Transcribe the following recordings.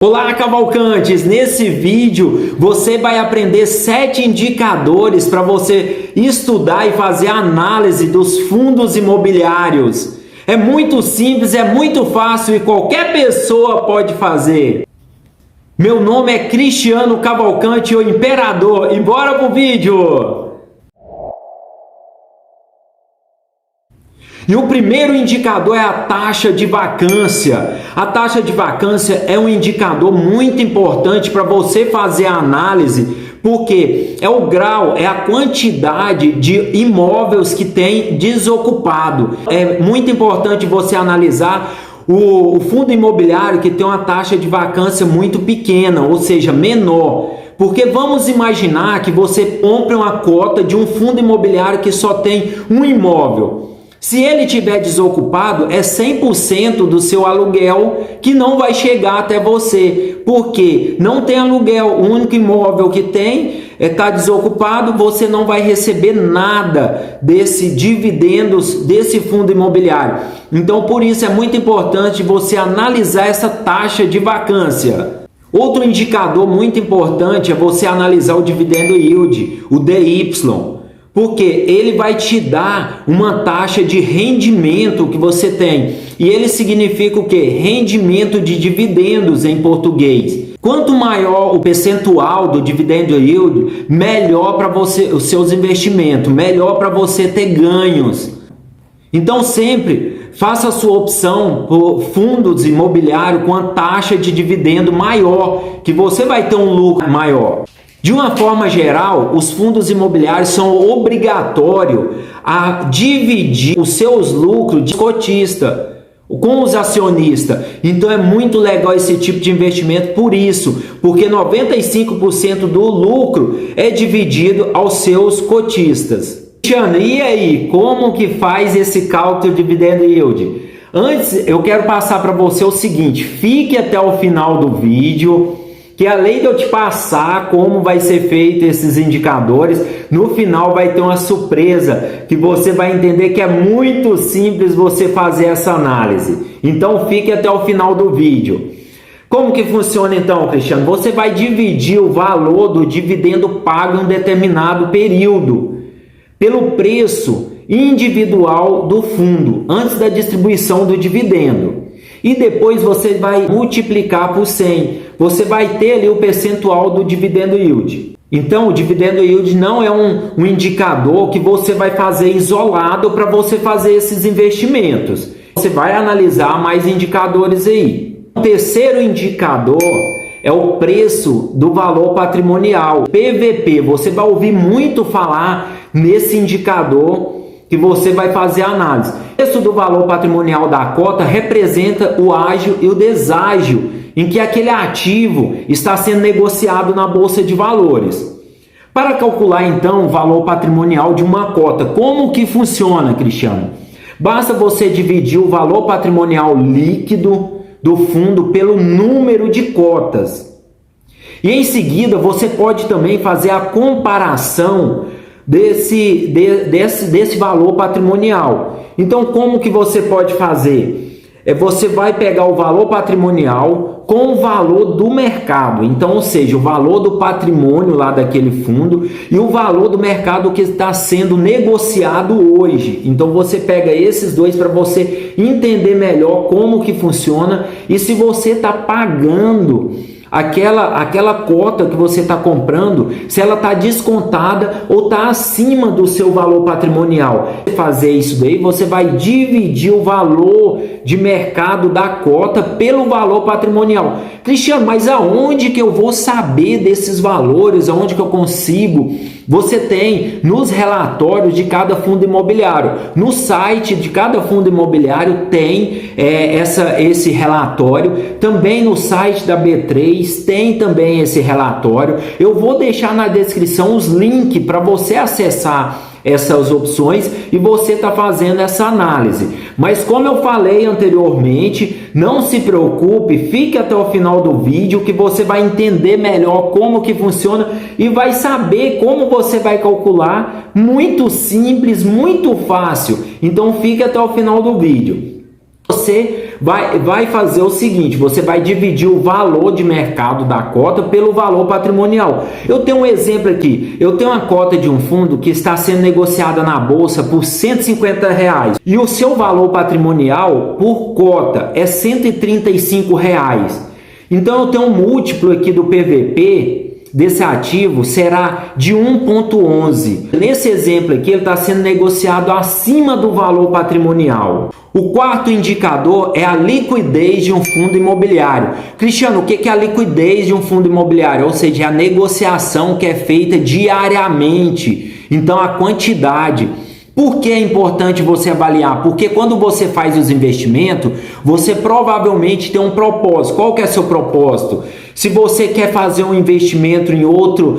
Olá, Cavalcantes! Nesse vídeo você vai aprender 7 indicadores para você estudar e fazer análise dos fundos imobiliários. É muito simples, é muito fácil e qualquer pessoa pode fazer. Meu nome é Cristiano Cavalcante, o Imperador, e bora pro vídeo! E o primeiro indicador é a taxa de vacância. A taxa de vacância é um indicador muito importante para você fazer a análise, porque é o grau, é a quantidade de imóveis que tem desocupado. É muito importante você analisar o fundo imobiliário que tem uma taxa de vacância muito pequena, ou seja, menor. Porque vamos imaginar que você compre uma cota de um fundo imobiliário que só tem um imóvel. Se ele estiver desocupado, é 100% do seu aluguel que não vai chegar até você, porque não tem aluguel, o único imóvel que tem está desocupado, você não vai receber nada desse dividendos desse fundo imobiliário. Então, por isso é muito importante você analisar essa taxa de vacância. Outro indicador muito importante é você analisar o dividendo yield, o DY. Porque ele vai te dar uma taxa de rendimento que você tem. E ele significa o quê? Rendimento de dividendos em português. Quanto maior o percentual do dividend yield, melhor para você os seus investimentos, melhor para você ter ganhos. Então sempre faça a sua opção por fundos imobiliários com a taxa de dividendo maior, que você vai ter um lucro maior. De uma forma geral, os fundos imobiliários são obrigatórios a dividir os seus lucros de cotista com os acionistas. Então é muito legal esse tipo de investimento por isso, porque 95% do lucro é dividido aos seus cotistas. Cristiano, e aí, como que faz esse cálculo de dividend yield? Antes, eu quero passar para você o seguinte, fique até o final do vídeo, que além de eu te passar como vai ser feito esses indicadores, no final vai ter uma surpresa, que você vai entender que é muito simples você fazer essa análise. Então fique até o final do vídeo. Como que funciona então, Cristiano? Você vai dividir o valor do dividendo pago em um determinado período pelo preço individual do fundo, antes da distribuição do dividendo. E depois você vai multiplicar por 100. Você vai ter ali o percentual do dividendo yield. Então, o dividendo yield não é um indicador que você vai fazer isolado para você fazer esses investimentos. Você vai analisar mais indicadores aí. O terceiro indicador é o preço do valor patrimonial, PVP. Você vai ouvir muito falar nesse indicador que você vai fazer a análise. O preço do valor patrimonial da cota representa o ágio e o deságio em que aquele ativo está sendo negociado na Bolsa de Valores. Para calcular então o valor patrimonial de uma cota, como que funciona, Cristiano? Basta você dividir o valor patrimonial líquido do fundo pelo número de cotas. E em seguida você pode também fazer a comparação desse valor patrimonial. Então, como que você pode fazer? Você vai pegar o valor patrimonial com o valor do mercado. Então, ou seja, o valor do patrimônio lá daquele fundo e o valor do mercado que está sendo negociado hoje. Então, você pega esses dois para você entender melhor como que funciona e se você está pagando aquela cota que você está comprando, se ela está descontada ou está acima do seu valor patrimonial. Fazer isso daí, você vai dividir o valor de mercado da cota pelo valor patrimonial. Cristiano, mas aonde que eu vou saber desses valores? Aonde que eu consigo? Você tem nos relatórios de cada fundo imobiliário. No site de cada fundo imobiliário tem esse relatório. Também no site da B3 tem também esse relatório. Eu vou deixar na descrição os links para você acessar essas opções e você está fazendo essa análise. Mas como eu falei anteriormente, não se preocupe, fique até o final do vídeo que você vai entender melhor como que funciona e vai saber como você vai calcular. Muito simples, muito fácil. Então fique até o final do vídeo. Você vai fazer o seguinte, você vai dividir o valor de mercado da cota pelo valor patrimonial. Eu tenho um exemplo aqui, eu tenho uma cota de um fundo que está sendo negociada na bolsa por R$150 e o seu valor patrimonial por cota é R$135. Então eu tenho um múltiplo aqui do PVP desse ativo será de 1,11. Nesse exemplo aqui ele está sendo negociado acima do valor patrimonial. O quarto indicador é a liquidez de um fundo imobiliário. Cristiano, o que é a liquidez de um fundo imobiliário? Ou seja, a negociação que é feita diariamente. Então, a quantidade. Por que é importante você avaliar? Porque quando você faz os investimentos, você provavelmente tem um propósito. Qual que é seu propósito? Se você quer fazer um investimento em outro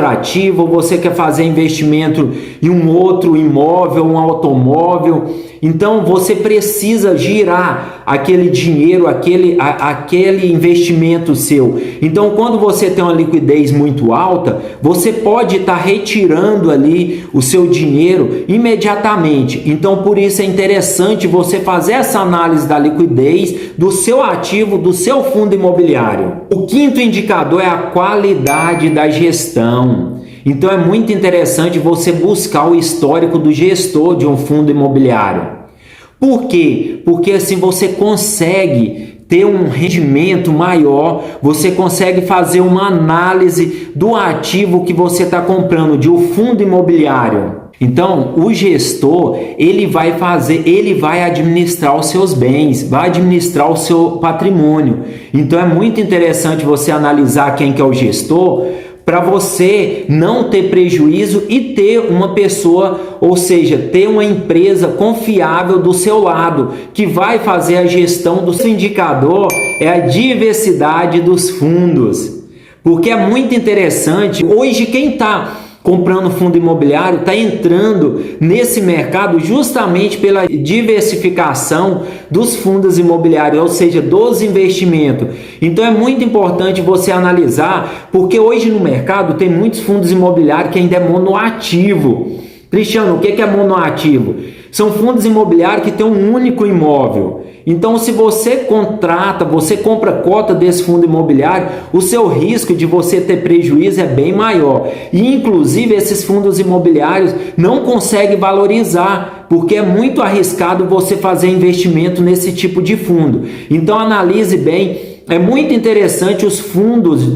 ativo, ou você quer fazer investimento em um outro imóvel, um automóvel, então você precisa girar aquele dinheiro, aquele investimento seu. Então, quando você tem uma liquidez muito alta, você pode estar retirando ali o seu dinheiro imediatamente. Então, por isso é interessante você fazer essa análise da liquidez do seu ativo, do seu fundo imobiliário. O quinto indicador é a qualidade da gestão. Então é muito interessante você buscar o histórico do gestor de um fundo imobiliário. Por quê? Porque assim você consegue ter um rendimento maior, você consegue fazer uma análise do ativo que você está comprando, de um fundo imobiliário. Então, o gestor, ele vai administrar os seus bens, vai administrar o seu patrimônio. Então, é muito interessante você analisar quem que é o gestor, para você não ter prejuízo e ter uma pessoa, ou seja, ter uma empresa confiável do seu lado, que vai fazer a gestão do seu indicador, é a diversidade dos fundos. Porque é muito interessante, hoje quem está comprando fundo imobiliário está entrando nesse mercado justamente pela diversificação dos fundos imobiliários, ou seja, dos investimentos. Então é muito importante você analisar, porque hoje no mercado tem muitos fundos imobiliários que ainda é monoativo. Cristiano, o que é monoativo? São fundos imobiliários que têm um único imóvel. Então, se você compra cota desse fundo imobiliário, o seu risco de você ter prejuízo é bem maior. E, inclusive, esses fundos imobiliários não conseguem valorizar, porque é muito arriscado você fazer investimento nesse tipo de fundo. Então, analise bem. É muito interessante os fundos,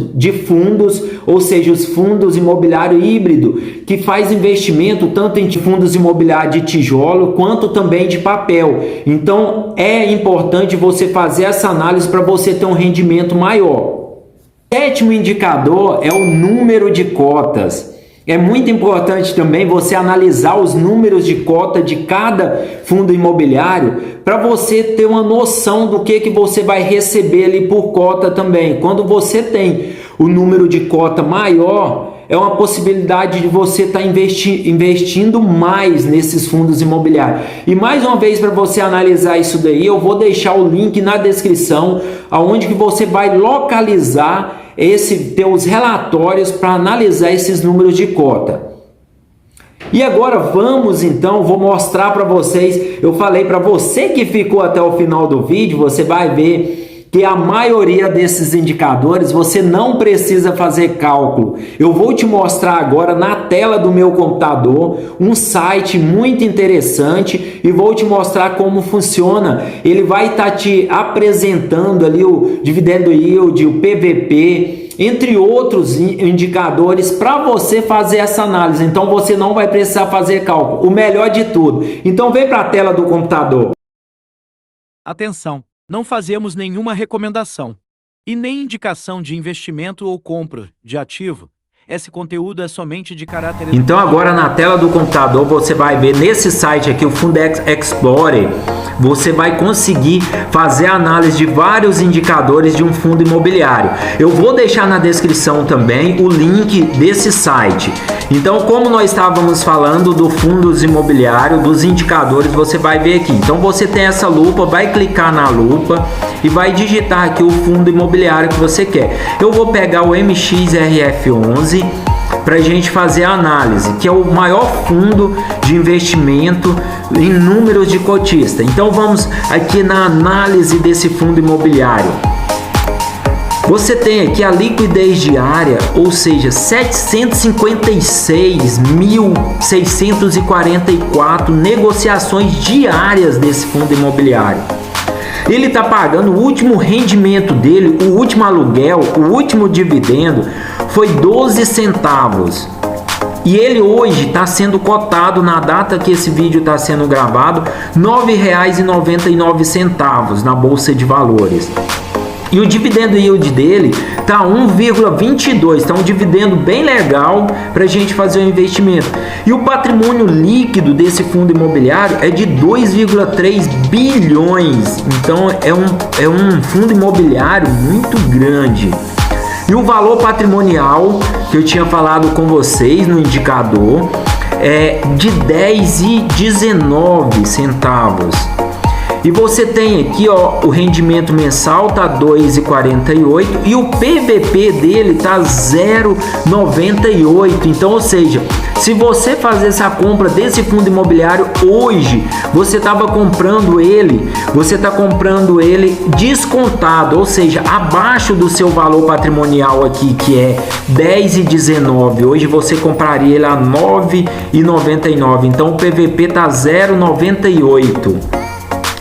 ou seja, os fundos imobiliário híbrido, que faz investimento tanto em fundos imobiliários de tijolo, quanto também de papel. Então, é importante você fazer essa análise para você ter um rendimento maior. O sétimo indicador é o número de cotas. É muito importante também você analisar os números de cota de cada fundo imobiliário para você ter uma noção do que você vai receber ali por cota também. Quando você tem o número de cota maior, é uma possibilidade de você estar investindo mais nesses fundos imobiliários. E mais uma vez, para você analisar isso daí, eu vou deixar o link na descrição, aonde que você vai localizar teus relatórios para analisar esses números de cota. E agora vou mostrar para vocês, eu falei para você que ficou até o final do vídeo, você vai ver que a maioria desses indicadores você não precisa fazer cálculo. Eu vou te mostrar agora na tela do meu computador um site muito interessante e vou te mostrar como funciona. Ele vai estar te apresentando ali o dividendo yield, o PVP, entre outros indicadores para você fazer essa análise. Então você não vai precisar fazer cálculo. O melhor de tudo. Então vem para a tela do computador. Atenção! Não fazemos nenhuma recomendação e nem indicação de investimento ou compra de ativo. Esse conteúdo é somente de caráter... Então agora na tela do computador você vai ver nesse site aqui, o Fundex Explorer, você vai conseguir fazer a análise de vários indicadores de um fundo imobiliário. Eu vou deixar na descrição também o link desse site. Então, como nós estávamos falando do fundos imobiliários, dos indicadores, você vai ver aqui. Então você tem essa lupa, vai clicar na lupa e vai digitar aqui o fundo imobiliário que você quer. Eu vou pegar o MXRF11 para a gente fazer a análise, que é o maior fundo de investimento em números de cotista. Então vamos aqui na análise desse fundo imobiliário. Você tem aqui a liquidez diária, ou seja, 756.644 negociações diárias desse fundo imobiliário. Ele está pagando o último rendimento dele, o último aluguel, o último dividendo foi 12 centavos. E ele hoje está sendo cotado, na data que esse vídeo está sendo gravado, R$ 9,99 na Bolsa de Valores. E o dividendo yield dele tá 1,22, tá um dividendo bem legal para a gente fazer o investimento. E o patrimônio líquido desse fundo imobiliário é de 2,3 bilhões. Então é um fundo imobiliário muito grande. E o valor patrimonial que eu tinha falado com vocês no indicador é de 10,19 centavos. E você tem aqui, ó, o rendimento mensal tá 2,48 e o PVP dele tá 0,98. Então, ou seja, se você fazer essa compra desse fundo imobiliário hoje, você estava comprando ele, você está comprando ele descontado, ou seja, abaixo do seu valor patrimonial aqui, que é 10,19. Hoje você compraria ele a 9,99. Então o PVP tá 0,98.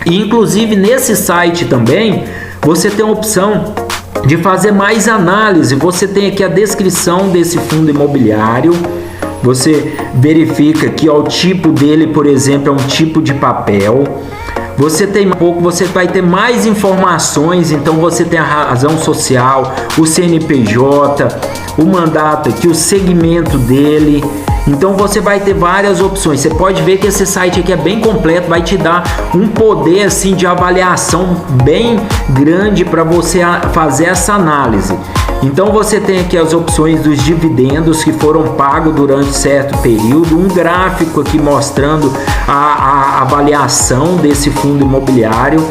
E inclusive nesse site também você tem a opção de fazer mais análise. Você tem aqui a descrição desse fundo imobiliário. Você verifica aqui, ó, o tipo dele, por exemplo, é um tipo de papel. Você tem você vai ter mais informações. Então você tem a razão social, o CNPJ, o mandato aqui, o segmento dele. Então você vai ter várias opções. Você pode ver que esse site aqui é bem completo, vai te dar um poder assim de avaliação bem grande para você fazer essa análise. Então você tem aqui as opções dos dividendos que foram pagos durante certo período, um gráfico aqui mostrando a avaliação desse fundo imobiliário.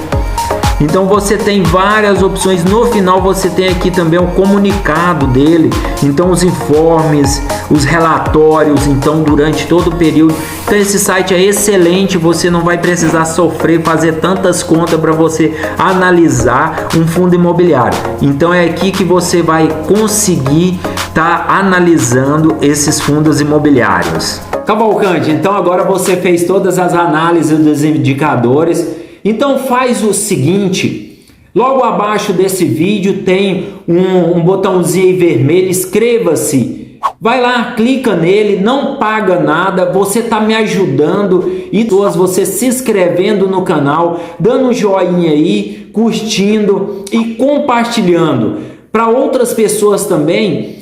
Então você tem várias opções. No final você tem aqui também o comunicado dele, então os informes, os relatórios, então durante todo o período. Então esse site é excelente, você não vai precisar sofrer, fazer tantas contas para você analisar um fundo imobiliário. Então é aqui que você vai conseguir estar analisando esses fundos imobiliários. Cavalcante, então agora você fez todas as análises dos indicadores. Então faz o seguinte, logo abaixo desse vídeo tem um botãozinho vermelho, inscreva-se. Vai lá, clica nele, não paga nada, você está me ajudando e você se inscrevendo no canal, dando um joinha aí, curtindo e compartilhando para outras pessoas também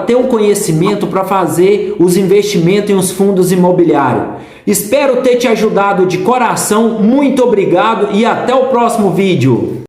ter o conhecimento para fazer os investimentos em os fundos imobiliários. Espero ter te ajudado de coração, muito obrigado e até o próximo vídeo.